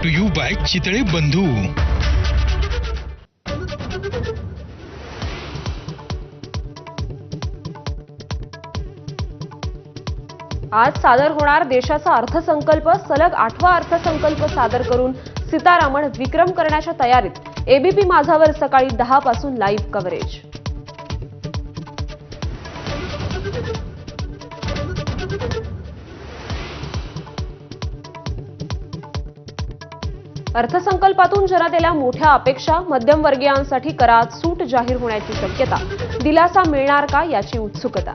To you bye Chitale बंधू। आज सादर होणार देशाचा अर्थसंकल्प सलग 8वा अर्थसंकल्प सादर करून सीतारामन विक्रम करण्याच्या तयारीत। एबीपी माझावर सकाळी 10 पासून लाईव्ह कव्हरेज। अर्थसंकल्पातून जनतेला मोठ्या अपेक्षा, मध्यमवर्गीयांसाठी करात सूट जाहीर होण्याची शक्यता, दिलासा मिळणार का याची उत्सुकता।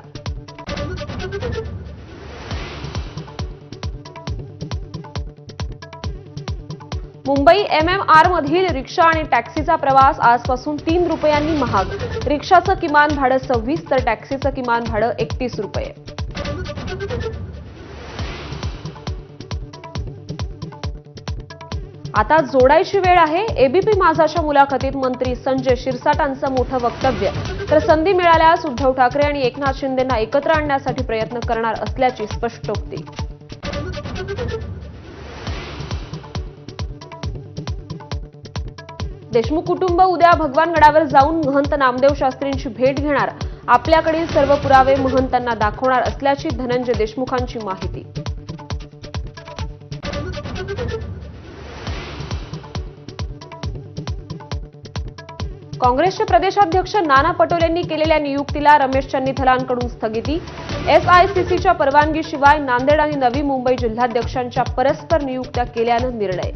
मुंबई MMR मधील रिक्षा आणि टॅक्सीचा प्रवास आजपासून 3 रुपयांनी महाग। रिक्षाचं किमान भाडं 26 तर टॅक्सीचं किमान भाडं 31 रुपये। आता जोडायची वेळ आहे। एबीपी माझाच्या मुलाखतीत मंत्री संजय शिरसाटांचं मोठं वक्तव्य, तर संधी मिळाल्यास उद्धव ठाकरे आणि एकनाथ शिंदेंना एकत्र आणण्यासाठी प्रयत्न करणार असल्याची स्पष्टोक्ती। देशमुख कुटुंब उद्या भगवानगडावर जाऊन महंत नामदेव शास्त्रींची भेट घेणार। आपल्याकडील सर्व पुरावे महंतांना दाखवणार असल्याची धनंजय देशमुखांची माहिती। काँग्रेसचे प्रदेशाध्यक्ष नाना पटोलेंनी केलेल्या नियुक्तीला रमेश चन्नीथलांकडून स्थगिती। SICCच्या परवानगीशिवाय नांदेड आणि नवी मुंबई जिल्हाध्यक्षांच्या परस्पर नियुक्त्या केल्यानं निर्णय।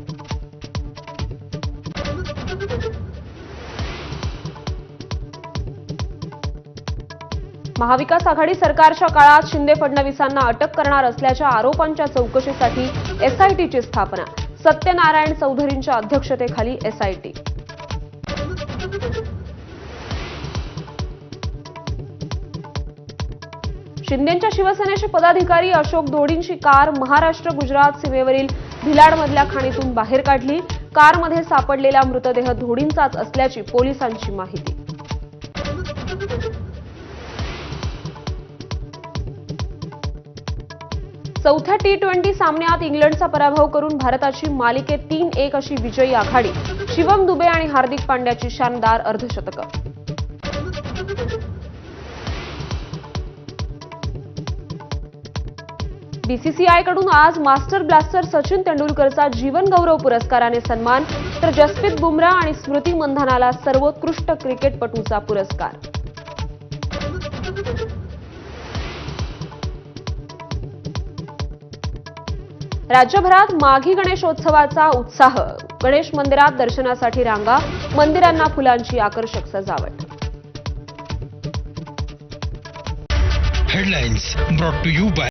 महाविकास आघाडी सरकारच्या काळात शिंदे फडणवीसांना अटक करणार असल्याच्या आरोपांच्या चौकशीसाठी SITची स्थापना। सत्यनारायण चौधरींच्या अध्यक्षतेखाली SIT। शिंदेंच्या शिवसेनेचे पदाधिकारी अशोक ढोडींची कार महाराष्ट्र गुजरात सीमेवरील भिलाडमधल्या खाणीतून बाहेर काढली। कारमध्ये सापडलेला मृतदेह ढोडींचाच असल्याची पोलिसांची माहिती। चौथ्या T20 सामन्यात इंग्लंडचा पराभव करून भारताची मालिकेत 3-1 अशी विजयी आघाडी। शिवम दुबे आणि हार्दिक पांड्याची शानदार अर्धशतकं। BCCIकडून आज मास्टर ब्लास्टर सचिन तेंडुलकरचा जीवन गौरव पुरस्काराने सन्मान, तर जसप्रीत बुमराह आणि स्मृती मंधानाला सर्वोत्कृष्ट क्रिकेटपटूचा पुरस्कार। राज्यभरात माघी गणेशोत्सवाचा उत्साह। गणेश मंदिरात दर्शनासाठी रांगा, मंदिरांना फुलांची आकर्षक सजावट। Headlines brought to you bye